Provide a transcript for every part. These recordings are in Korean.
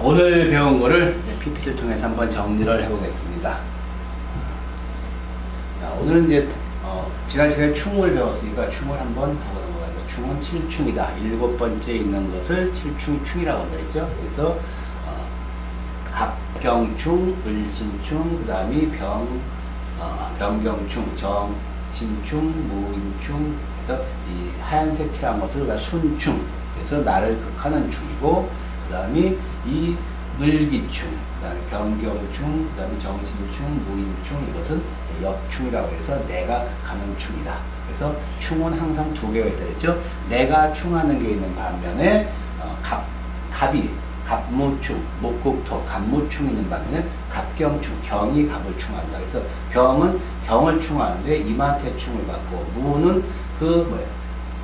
오늘 배운 거를 PPT를 통해서 한번 정리를 해보겠습니다. 자, 오늘은 이제 지난 시간에 충을 배웠으니까 충을 한번 하고 넘어가죠. 충은 7충이다. 7번째 있는 것을 7충이 충이라고 한다 했죠. 그래서 갑경충, 을신충, 그 다음에 병경충, 정신충, 무인충, 그래서 이 하얀색 칠한 것을 우리가 순충, 그래서 나를 극하는 충이고, 그 다음에 이 을기충, 그 다음에 병경충, 그 다음에 정신충, 무인충, 이것은 역충이라고 해서 내가 가는 충이다. 그래서 충은 항상 두 개가 있다 그랬죠. 내가 충하는 게 있는 반면에 갑이 갑무충, 목국토, 갑무충 있는 반면에 갑경충, 경이 갑을 충한다. 그래서 경은 경을 충하는데 임한테 충을 받고, 무는 그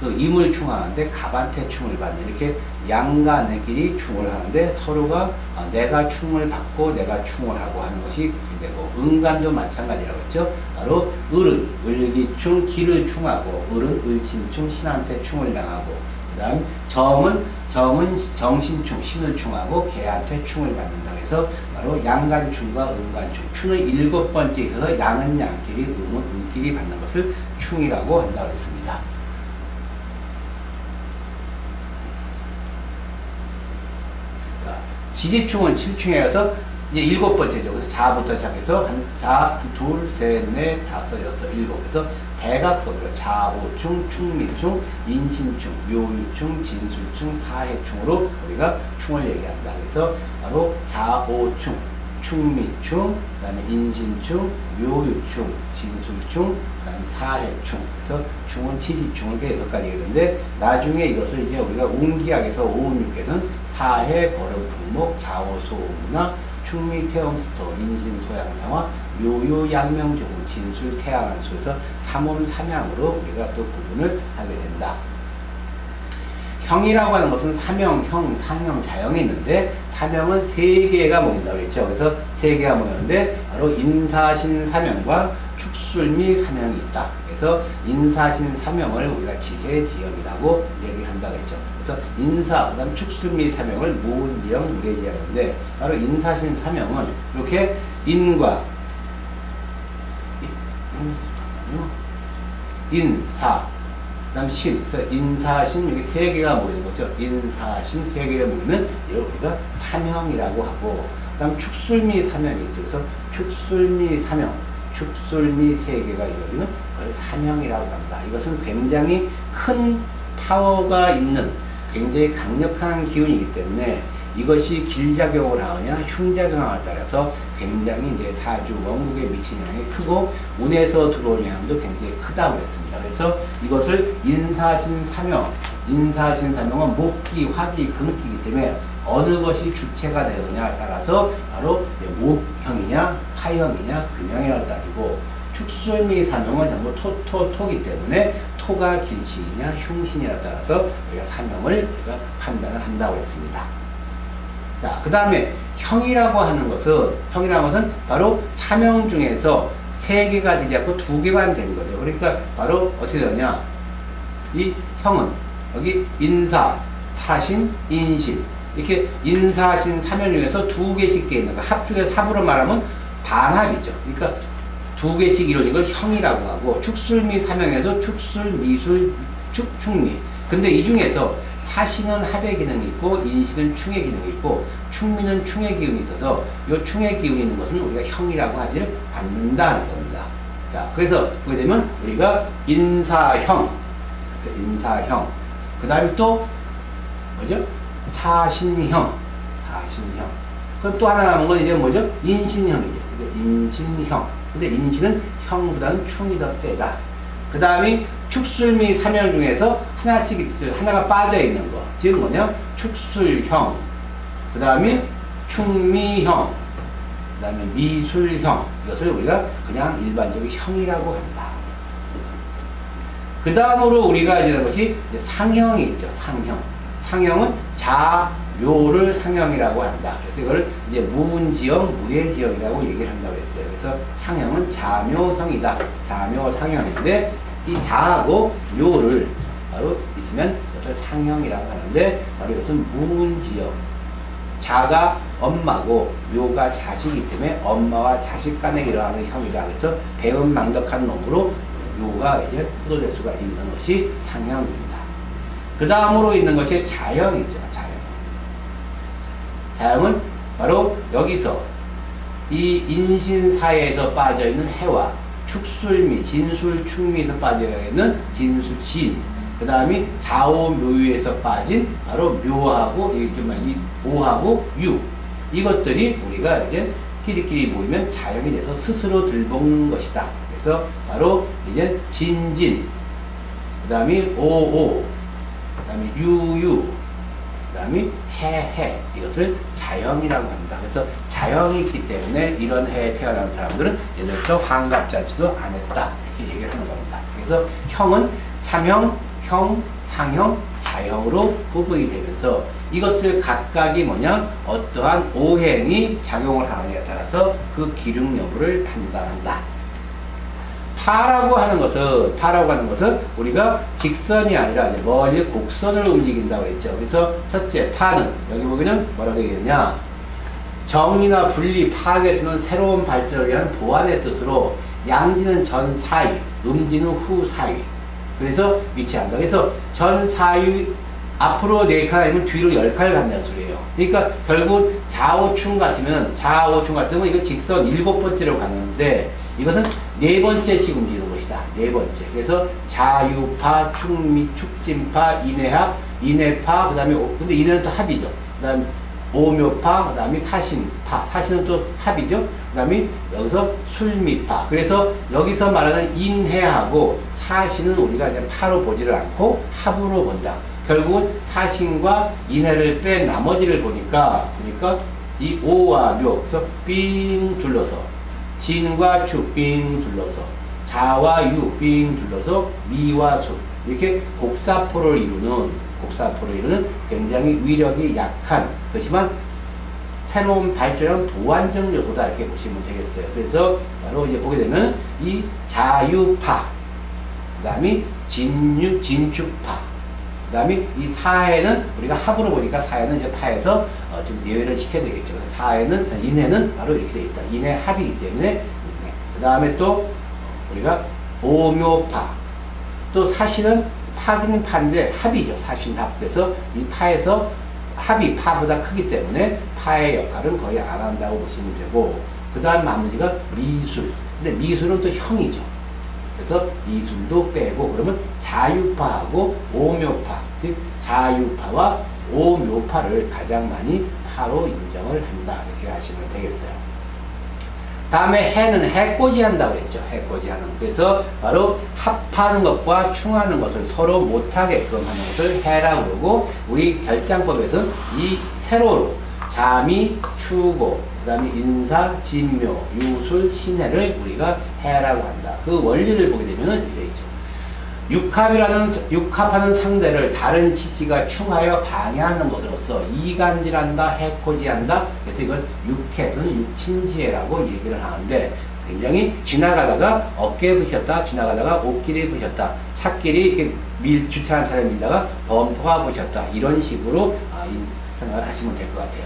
임을 충하는데 갑한테 충을 받는, 이렇게 양간의끼리 충을 하는데 서로가 내가 충을 받고 내가 충을 하고 하는 것이 되고, 은간도 마찬가지라고 했죠. 바로 을은 을기충, 기를 충하고, 을은 을신충, 신한테 충을 당하고, 그 다음 정은 정신충, 신을 충하고 개한테 충을 받는다. 그래서 바로 양간충과 은간충, 충의 7번째 있어서 양은 양끼리, 음은 음끼리 받는 것을 충이라고 한다고 했습니다. 지지충은 7충이라서 이제 7번째죠. 그래서 자부터 시작해서 자, 둘, 셋, 넷, 다섯, 여섯, 일곱. 그래서 대각선으로 자오충, 충미충, 인신충, 묘유충, 진술충, 사해충으로 우리가 충을 얘기한다. 그래서 바로 자오충, 충미충, 그 다음에 인신충, 묘유충, 진술충, 그 다음에 사해충. 그래서 충은 지지충을 이렇게 6가지 있는데, 나중에 이것을 이제 우리가 운기학에서 오운육에서는 사해, 거름, 풍목, 자오, 소문화, 충미, 태음스토, 인신, 소양상화, 묘유, 양명조군, 진술, 태양한수에서 삼원, 삼양으로 우리가 또 구분을 하게 된다. 형이라고 하는 것은 사명, 형, 상형, 자형이 있는데, 사명은 3개가 모인다고 그랬죠. 그래서 3개가 모였는데, 바로 인사신 사명과 축술미 사명이 있다. 그래서 인사신 사명을 우리가 지세지형이라고 얘기를 한다고 했죠. 그래서 인사, 그 다음에 축술미 사명을 무은지형, 무례지형인데, 바로 인사신 사명은 이렇게 인과 인사, 그 다음 신, 그래서 인사신, 여기 3개가 모이는 거죠. 인사신 3개가 모이면 이걸 우리가 사명이라고 하고, 그 다음 축술미 사명이 있죠. 그래서 축술미 사명, 축술미 3개가 이루어지는 그걸 사명이라고 합니다. 이것은 굉장히 큰 파워가 있는, 굉장히 강력한 기운이기 때문에 이것이 길작용을 하느냐 흉작용을 따라서 굉장히 이제 사주 원국에 미치는 영향이 크고, 운에서 들어오는 영향도 굉장히 크다고 했습니다. 그래서 이것을 인사신 사명, 인사신 사명은 목기, 화기, 금기이기 때문에 어느 것이 주체가 되느냐에 따라서 바로 목형이냐 화형이냐 금형이라고 따지고, 축술미 사명은 전부 토이기 때문에 토가 길신이냐 흉신이라고 따라서 우리가 사명을 우리가 판단을 한다고 했습니다. 자, 그 다음에 형이라고 하는 것은 바로 사명 중에서 3개가 되지 않고 2개만 된 거죠. 그러니까 바로 어떻게 되느냐, 이 형은 여기 인사, 사신, 인신, 이렇게 인사신 사명 중에서 2개씩 되어 있는 거, 합으로 말하면 반합이죠. 그러니까 2개씩 이루어진 걸 형이라고 하고, 축술미 사명에서 축술, 미술, 축미. 근데 이 중에서 사신은 합의 기능이 있고, 인신은 충의 기능이 있고, 충미는 충의 기운이 있어서 이 충의 기운이 있는 것은 우리가 형이라고 하지 않는다는 겁니다. 자, 그래서 보게 되면 우리가 인사형, 그래서 인사형, 그 다음에 또 뭐죠? 사신형. 그럼 또 하나 남은 건 이제 뭐죠? 인신형이죠. 인신형. 근데 인신은 형보다는 충이 더 세다. 그 다음에 축술미 사명 중에서 하나가 빠져 있는 거. 지금 뭐냐? 축술형, 그 다음에 충미형, 그 다음에 미술형. 이것을 우리가 그냥 일반적인 형이라고 한다. 그 다음으로 우리가 이제 것이 이제 상형이 있죠. 상형은 자묘를 상형이라고 한다. 그래서 이걸 이제 무운지형, 무예지형이라고 얘기를 한다고 했어요. 그래서 상형은 자묘형이다. 자묘 상형인데, 이 자하고 묘를 바로 있으면 이것을 상형이라고 하는데, 바로 이것은 무운지형, 자가 엄마고 묘가 자식이기 때문에 엄마와 자식 간에 일어나는 형이다. 그래서 배은망덕한 놈으로 묘가 이제 포도될 수가 있는 것이 상형입니다. 그 다음으로 있는 것이 자형이죠. 자형. 자형은 바로 여기서 이 인신사에서 빠져있는 해와 축술미, 진술, 축미에서 빠져있는 진술, 진, 그 다음에 자오묘유에서 빠진 바로 묘하고 이 오하고 유, 이것들이 우리가 이제 끼리끼리 모이면 자형이 돼서 스스로 들볶는 것이다. 그래서 바로 이제 진진, 그 다음에 오오, 그 다음에 유유, 그 다음에 해해, 이것을 자형이라고 한다. 그래서 자형이 있기 때문에 이런 해에 태어난 사람들은 예전부터 환갑잔치도 안 했다. 이렇게 얘기를 하는 겁니다. 그래서 형은 삼형, 형, 상형, 자형으로 구분이 되면서 이것들 각각이 뭐냐? 어떠한 오행이 작용을 하느냐에 따라서 그 기능 여부를 판단한다. 파라고 하는 것은 우리가 직선이 아니라 멀리 곡선을 움직인다고 그랬죠. 그래서 첫째, 파는 여기 보기는 뭐라고 얘기하냐? 정리나 분리, 파괴 또는 새로운 발전을 위한 보완의 뜻으로 양지는 전 사이, 음지는 후 사이. 그래서 위치한다. 그래서 전 사이 앞으로 4칸 아니면 뒤로 10칸을 간다는 소리예요. 그러니까 결국 좌우충 같으면 이거 직선 7번째로 가는데 이것은 4번째씩 움직이는 것이다. 4번째. 그래서 자유파, 축미, 축진파, 인해합, 인해파, 그 다음에 근데 인해는 또 합이죠. 그 다음에 오묘파, 그 다음에 사신파, 사신은 또 합이죠. 그 다음에 여기서 술미파. 그래서 여기서 말하는 인해하고 사신은 우리가 이제 파로 보지를 않고 합으로 본다. 결국은 사신과 인해를 뺀 나머지를 보니까 이 오와 묘, 그래서 삥 둘러서 진과 축 삥 둘러서 자와 유 삥 둘러서 미와 술, 이렇게 곡사포를 이루는 굉장히 위력이 약한, 그렇지만 새로운 발전한 보완적 요소다, 이렇게 보시면 되겠어요. 그래서 바로 이제 보게 되면 이 자유파, 그 다음에 진축파, 그 다음에 이 사해는 우리가 합으로 보니까 사해는 이제 파에서 좀 예외를 시켜야 되겠죠. 인해는 바로 이렇게 되어 있다. 인해 합이기 때문에. 그 다음에 또 우리가 오묘파, 또 사신은 파기는 파인데 합이죠. 사신합. 그래서 이 파에서 합이 파보다 크기 때문에 파의 역할은 거의 안 한다고 보시면 되고, 그 다음 마무리가 미술. 근데 미술은 또 형이죠. 그래서 미술도 빼고 그러면 자유파하고 오묘파, 즉 자유파와 오묘파를 가장 많이 파로 인정을 한다, 이렇게 하시면 되겠어요. 다음에 해는 해꼬지 한다고 그랬죠. 해꼬지 하는. 그래서 바로 합하는 것과 충하는 것을 서로 못하게끔 하는 것을 해라고 그러고, 우리 결장법에서는 이 세로로 자미, 추고, 그 다음에 인사, 진묘, 유술, 신해를 우리가 해라고 한다. 그 원리를 보게 되면 이렇게 되어 있죠. 육합하는 상대를 다른 지지가 충하여 방해하는 것으로서 이간질한다, 해코지한다. 그래서 이걸 육해 또는 육친지해라고 얘기를 하는데, 굉장히 지나가다가 어깨에 부셨다, 지나가다가 옷길에 부셨다, 찻길이 이렇게 주차한 차를 밀다가 범퍼가 부셨다, 이런 식으로 생각을 하시면 될 것 같아요.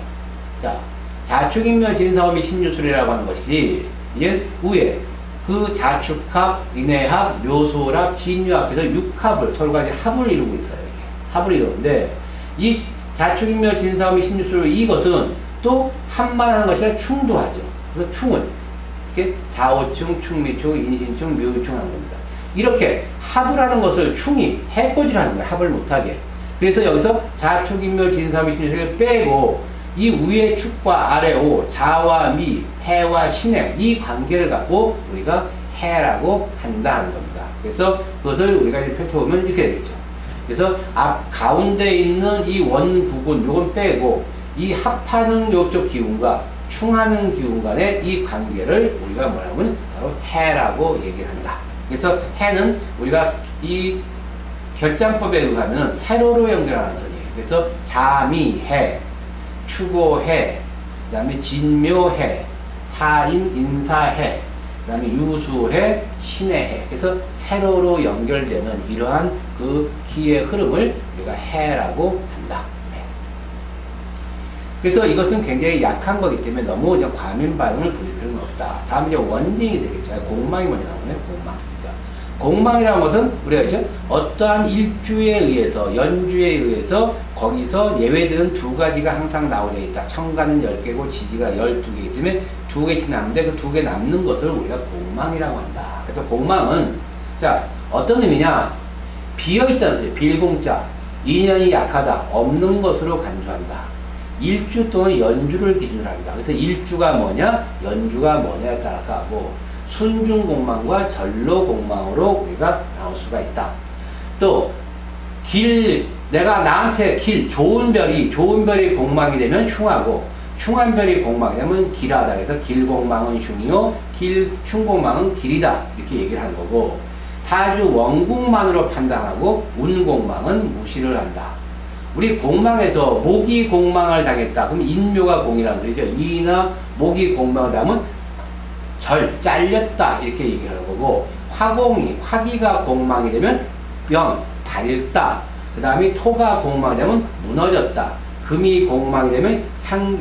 자, 자축인묘 진사오미 신유술이라고 하는 것이 이제 위에 그 자축합, 인해합, 묘소합, 진유합, 그래서 육합을 서로가 이제 합을 이루고 있어요. 이렇게 합을 이루는데, 이 자축인묘 진사오미 신유술, 이것은 또 합만 하는 것이 아니라 충도 하죠. 그래서 충을 이렇게 자오충, 충미충, 인신충, 묘충 하는 겁니다. 이렇게 합을 하는 것을 충이 해코지를 하는 거예요. 합을 못하게. 그래서 여기서 자축인묘 진사오미 신유술을 빼고 이 위의 축과 아래 오, 자와 미, 해와 신해, 이 관계를 갖고 우리가 해라고 한다는 겁니다. 그래서 그것을 우리가 이제 펼쳐보면 이렇게 되겠죠. 그래서 가운데 있는 이 원국은 요건 빼고 이 합하는 요쪽 기운과 충하는 기운 간의 이 관계를 우리가 뭐라고 하면 바로 해라고 얘기를 한다. 그래서 해는 우리가 이 결장법에 의하면 세로로 연결하는 선이에요. 그래서 자미해, 추고해, 그 다음에 진묘해, 사인, 인사해, 그 다음에 유수해, 신해해. 그래서 세로로 연결되는 이러한 그 기의 흐름을 우리가 해라고 한다. 그래서 이것은 굉장히 약한 거기 때문에 너무 그냥 과민 반응을 보일 필요는 없다. 다음 이제 원징이 되겠죠. 공망이 먼저 나오네요. 공망. 자, 공망이라는 것은 우리가 이제 어떠한 일주에 의해서, 연주에 의해서 거기서 예외되는 두 가지가 항상 나오게 있다. 청가는 10개고 지지가 12개이기 때문에 2개씩 남는데 그 2개 남는 것을 우리가 공망이라고 한다. 그래서 공망은 자, 어떤 의미냐? 비어있다는 소리. 빌공자. 인연이 약하다. 없는 것으로 간주한다. 일주 또는 연주를 기준으로 한다. 그래서 일주가 뭐냐, 연주가 뭐냐에 따라서 하고, 순중공망과 전로공망으로 우리가 나올 수가 있다. 또 내가 나한테 좋은 별이 공망이 되면 흉하고, 흉한 별이 공망이 되면 길하다. 그래서 길공망은 흉이요, 흉공망은 길이다. 이렇게 얘기를 하는 거고, 사주 원국만으로 판단하고 운공망은 무시를 한다. 우리 공망에서 목이 공망을 당했다. 그럼 인묘가 공이라는 소리죠. 이나 목이 공망을 당하면 잘렸다. 이렇게 얘기를 하는 거고, 화기가 공망이 되면 밝다. 그 다음에 토가 공망이 되면 무너졌다. 금이 공망이 되면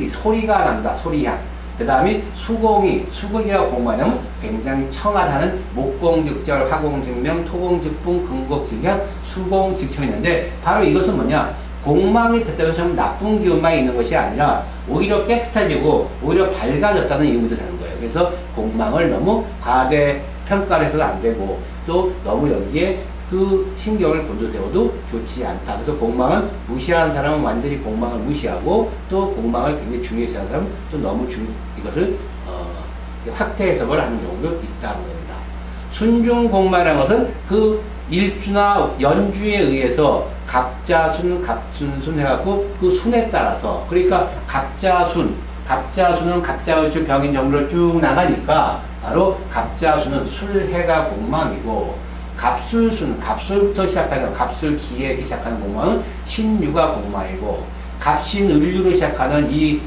소리가 난다. 소리향. 그 다음에 수고기가 공망이 되면 굉장히 청하다는 목공즉절, 화공즉명, 토공즉분, 금곡즉향, 수공즉청이 있는데, 바로 이것은 뭐냐? 공망이 됐다고 해서 나쁜 기운만 있는 것이 아니라 오히려 깨끗해지고 오히려 밝아졌다는 의미도 되는 거예요. 그래서 공망을 너무 과대 평가를 해서도 안 되고, 또 너무 여기에 그 신경을 곤두세워도 좋지 않다. 그래서 공망을 무시하는 사람은 완전히 공망을 무시하고, 또 공망을 굉장히 중요시 하는 사람은 또 너무 이것을 확대 해석을 하는 경우도 있다는 겁니다. 순중공망이라는 것은 그 일주나 연주에 의해서 갑자순, 갑순순 해갖고 그 순에 따라서, 그러니까 갑자순은 갑자을주 병인 정도로 쭉 나가니까 바로 갑자순은 술해가 공망이고, 갑술부터 시작하는 갑술기에 이렇게 시작하는 공망은 신유가 공망이고, 갑신을류로 시작하는 이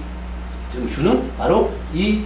주는 바로 이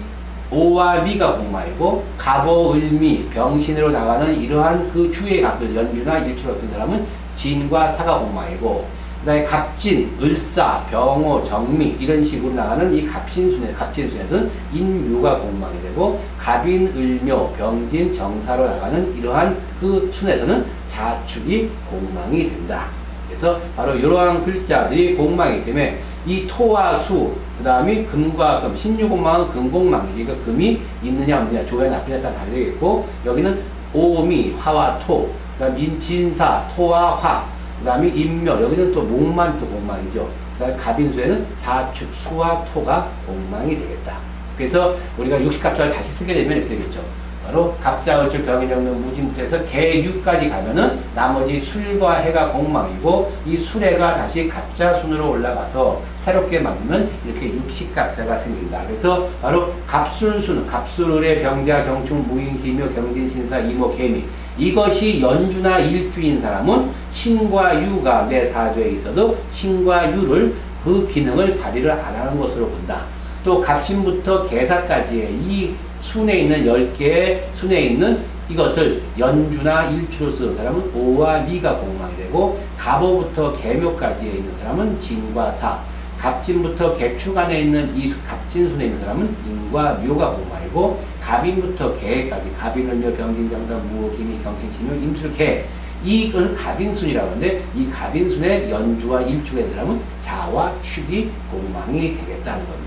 오와 미가 공망이고, 갑오을미 병신으로 나가는 이러한 그 주의 갑들, 연주나 일주가 같은 사람은 진과 사가 공망이고, 그 다음에 갑진, 을사, 병호, 정미 이런 식으로 나가는 이 갑진순에서는 인묘가 공망이 되고, 갑인, 을묘, 병진, 정사로 나가는 이러한 그 순에서는 자축이 공망이 된다. 그래서 바로 이러한 글자들이 공망이기 때문에 이 토와 수, 그 다음에 금과 금, 신유공망은 금공망이니까 그러니까 금이 있느냐 없느냐, 좋아야 나쁘냐 따라 다르겠고, 여기는 오미, 화와 토, 그 다음에 진사, 토와 화, 그 다음에 인묘, 여기는 또 목만 또 공망이죠. 그 다음에 갑인수에는 자축, 수와 토가 공망이 되겠다. 그래서 우리가 60갑자를 다시 쓰게 되면 이렇게 되겠죠. 바로 갑자을주 병인정명 무진부터 해서 개유까지 가면은 나머지 술과 해가 공망이고, 이 술해가 다시 갑자순으로 올라가서 새롭게 만들면 이렇게 60갑자가 생긴다. 그래서 바로 갑술순, 갑술을의 병자, 정충, 무인, 기묘, 경진, 신사, 이모, 개미, 이것이 연주나 일주인 사람은 신과 유가 내 사주에 있어도 신과 유를 그 기능을 발휘를 안 하는 것으로 본다. 또 갑신부터 계사까지의 이 순에 있는 10개의 순에 있는 이것을 연주나 일주로 쓰는 사람은 오와 미가 공망이 되고, 갑오부터 계묘까지에 있는 사람은 진과 사, 갑진부터 개축 안에 있는 이 갑진순에 있는 사람은 인과 묘가 공망이고, 갑인부터 개까지 갑인은묘, 병진정사, 무호, 기미, 경신신묘, 임술개, 이걸 갑인순이라고 하는데, 이 갑인순의 연주와 일주가 있는 사람은 자와 축이 공망이 되겠다는 겁니다.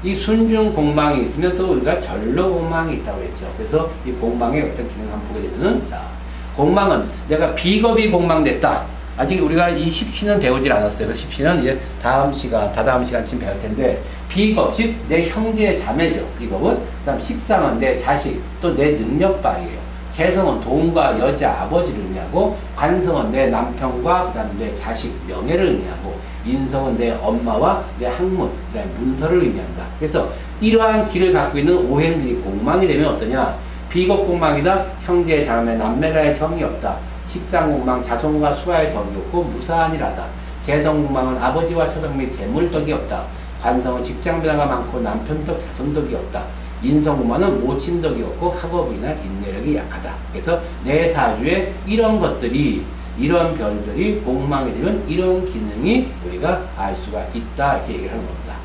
이 순중 공망이 있으면 또 우리가 전로 공망이 있다고 했죠. 그래서 이 공망의 어떤 기능을 한번 보게 되면은, 자, 공망은 내가 비겁이 공망됐다. 아직 우리가 이 십시는 배우질 않았어요. 그 십시는 이제 다다음 시간쯤 배울 텐데, 비겁, 즉, 내 형제 자매죠. 비겁은. 그 다음 식상은 내 자식, 또 내 능력발이에요. 재성은 돈과 여자, 아버지를 의미하고, 관성은 내 남편과 그 다음 내 자식, 명예를 의미하고, 인성은 내 엄마와 내 학문, 내 문서를 의미한다. 그래서 이러한 길을 갖고 있는 오행들이 공망이 되면 어떠냐? 비겁 공망이다. 형제, 자매, 남매라의 정이 없다. 식상 공망, 자손과 수가의 덕이 없고 무사한이라다. 재성 공망은 아버지와 처덕 및 재물덕이 없다. 관성은 직장 변화가 많고 남편덕, 자손덕이 없다. 인성 공망은 모친덕이 없고 학업이나 인내력이 약하다. 그래서 내 사주에 이런 것들이, 이런 별들이 공망이 되면 이런 기능이 우리가 알 수가 있다. 이렇게 얘기를 하는 겁니다.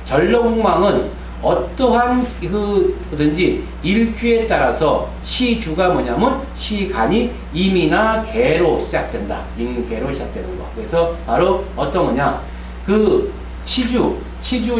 전로공망은 어떠한 그든지 일주에 따라서 시주가 뭐냐면 시간이 임이나 개로 시작된다. 임개로 시작되는 거. 그래서 바로 어떤 거냐? 그 시주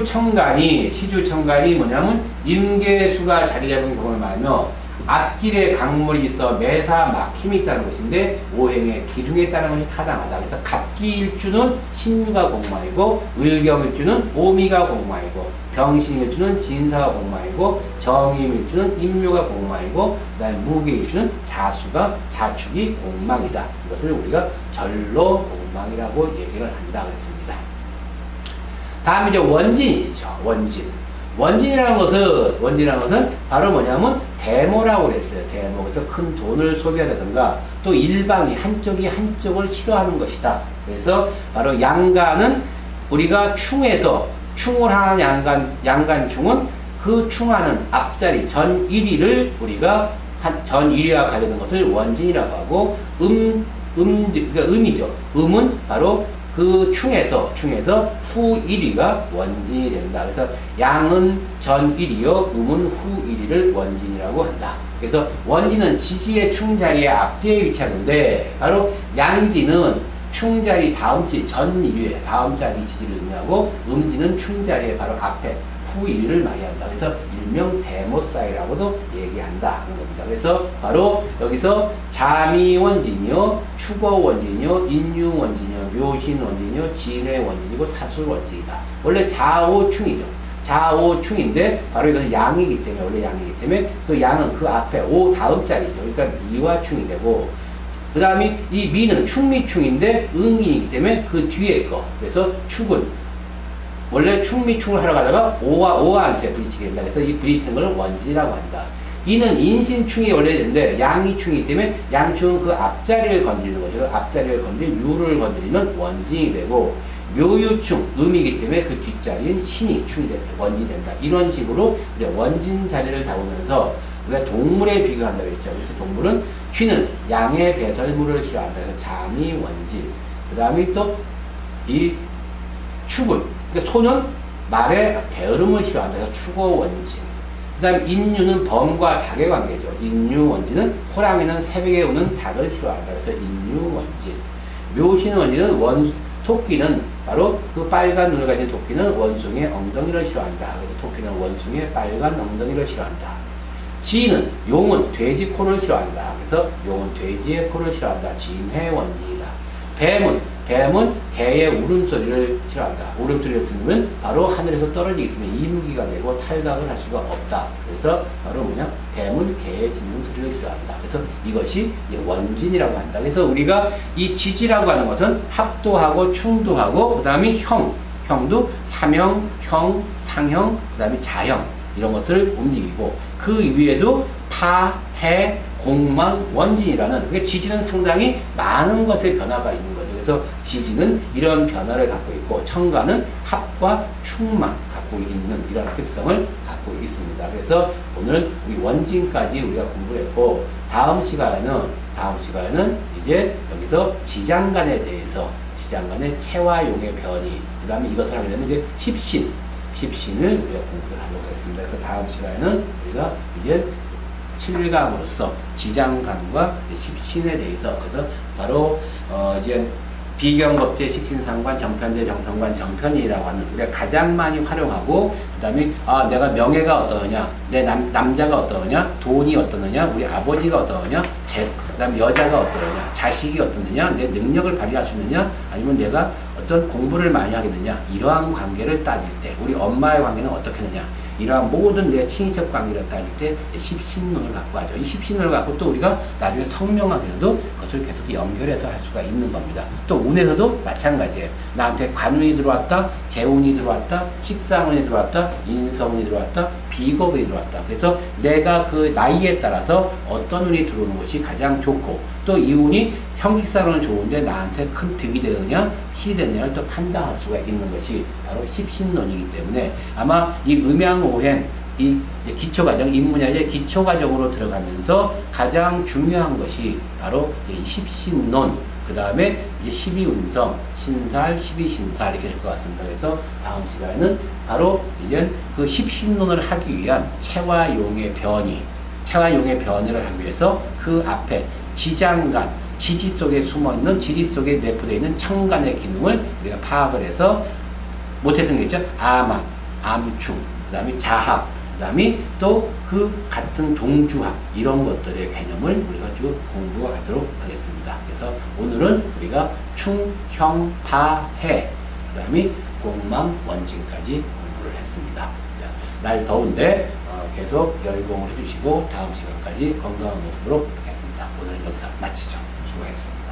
청간이 뭐냐면 임계수가 자리 잡은 경우를 말하며 앞길에 강물이 있어 매사 막힘이 있다는 것인데 오행의 기중에 따른 것이 타당하다. 그래서 갑기일주는 신유가 공망이고 을경일주는 오미가 공망이고 병신일주는 진사가 공망이고 정임일주는 임묘가 공망이고 그다음에 무기일주는 자축이 공망이다. 이것을 우리가 전로 공망이라고 얘기를 한다 그랬습니다. 다음 이제 원진이죠. 원진이라는 것은 바로 뭐냐면 대모라고 그랬어요. 대모. 그래서 큰 돈을 소비하다든가 또 일방이 한쪽이 한쪽을 싫어하는 것이다. 그래서 바로 양간은 우리가 충을 하는 양간충은 그 충하는 앞자리 전 1위를 우리가 전 1위와 관련된 것을 원진이라고 하고 그러니까 음이죠. 음은 바로 그 충에서 후 1위가 원진이 된다. 그래서 양은 전 1위요, 음은 후 1위를 원진이라고 한다. 그래서 원진은 지지의 충자리의 앞뒤에 위치하는데 바로 양진은 충자리 다음지 전 1위에 다음 자리 지지를 의미하고 음진은 충자리의 바로 앞에 후 1위를 말이한다. 그래서 일명 대모사이라고도 얘기한다 하는 겁니다. 그래서 바로 여기서 자미원진이요, 축어원진이요, 인유원진이요, 묘신원진이요, 진해원진이고 사술원진이다. 원래 좌오충이죠. 좌오충인데 바로 이것은 양이기 때문에 원래 양이기 때문에 그 양은 그 앞에 오 다음 자리죠. 그러니까 미와충이 되고 그 다음에 이 미는 충미충인데 응이기 때문에 그 뒤에 거. 그래서 축은 원래 충미충을 하러 가다가 오와한테 부딪히게 된다. 그래서 이 부딪히는 걸 원진이라고 한다. 이는 인신충이 원래 있는데 양이충이기 때문에 양충은 그 앞자리를 건드리는 거죠. 앞자리를 건드리는 유를 건드리는 원진이 되고 묘유충, 음이기 때문에 그 뒷자리인 신이 충이 된다. 원진이 된다. 이런 식으로 원진 자리를 잡으면서 우리가 동물에 비교한다고 했죠. 그래서 동물은 쥐는 양의 배설물을 싫어한다. 그래서 잠이 원진. 그 다음에 또 이 축은 그러니까 소는 말의 게으름을 싫어한다. 그래서 축어원진. 그 다음 인유는 범과 닭의 관계죠. 인유원진은 호랑이는 새벽에 우는 닭을 싫어한다. 그래서 인유원진. 묘신원진은 토끼는 바로 그 빨간 눈을 가진 토끼는 원숭이의 엉덩이를 싫어한다. 그래서 토끼는 원숭이의 빨간 엉덩이를 싫어한다. 지는 용은 돼지 코를 싫어한다. 그래서 용은 돼지의 코를 싫어한다. 진해원진이다. 뱀은 개의 울음소리를 싫어한다. 울음소리를 들으면 바로 하늘에서 떨어지기 때문에 이무기가 되고 탈각을 할 수가 없다. 그래서 바로 뭐냐? 뱀은 개의 짖는 소리를 싫어한다. 그래서 이것이 원진이라고 한다. 그래서 우리가 이 지지라고 하는 것은 합도하고 충도하고 그 다음에 형도 사명, 형, 상형, 그 다음에 자형 이런 것들을 움직이고 그 위에도 파, 해, 공망, 원진이라는 그러니까 지지는 상당히 많은 것의 변화가 있는 거죠. 그래서 지지는 이런 변화를 갖고 있고 청간은 합과 충만 갖고 있는 이런 특성을 갖고 있습니다. 그래서 오늘은 우리 원진까지 우리가 공부를 했고 다음 시간에는 이제 여기서 지장간에 대해서 지장간의 체와 용의 변이 그 다음에 이것을 하게 되면 이제 십신을 우리가 공부를 하도록 하겠습니다. 그래서 다음 시간에는 우리가 이제 7강으로서 지장간과 십신에 대해서 그래서 바로 이제 비경겁제, 식신상관, 정편제, 정편관, 정편이라고 하는 우리가 가장 많이 활용하고 그 다음에 내가 명예가 어떠하냐, 내 남자가 어떠하냐, 돈이 어떠느냐, 우리 아버지가 어떠하냐, 그 다음에 여자가 어떠하냐, 자식이 어떠느냐, 내 능력을 발휘할 수 있느냐, 아니면 내가 어떤 공부를 많이 하겠느냐, 이러한 관계를 따질 때 우리 엄마의 관계는 어떻게 하느냐, 이러한 모든 내 친인척 관계를 따질 때 십신론을 갖고 하죠. 이 십신론을 갖고 또 우리가 나중에 성명학에서도 그것을 계속 연결해서 할 수가 있는 겁니다. 또 운에서도 마찬가지예요. 나한테 관운이 들어왔다, 재운이 들어왔다, 식상운이 들어왔다, 인성운이 들어왔다, 비겁이 들어왔다. 그래서 내가 그 나이에 따라서 어떤 운이 들어오는 것이 가장 좋고 또 이 운이 형식상으로는 좋은데 나한테 큰 득이 되느냐 실이 되느냐를 또 판단할 수가 있는 것이 바로 십신론이기 때문에 아마 이 음양오행 이 기초과정, 인문학의 기초과정으로 들어가면서 가장 중요한 것이 바로 십신론, 그 다음에 12운성, 신살, 12신살 이렇게 될 것 같습니다. 그래서 다음 시간에는 바로 이제 그 십신론을 하기 위한 체화용의 변이, 체화용의 변이를 하기 위해서 그 앞에 지장간, 지지 속에 숨어있는, 지지 속에 내포되어 있는 청간의 기능을 우리가 파악을 해서 못했던 게 있죠. 암합, 암충, 그 다음에 자합, 그 다음에 또 그 같은 동주합, 이런 것들의 개념을 우리가 쭉 공부하도록 하겠습니다. 그래서 오늘은 우리가 충, 형, 파, 해, 그 다음에 공망, 원진까지 공부를 했습니다. 자, 날 더운데 계속 열공을 해주시고 다음 시간까지 건강한 모습으로 뵙겠습니다. 오늘은 여기서 마치죠. 수고하셨습니다.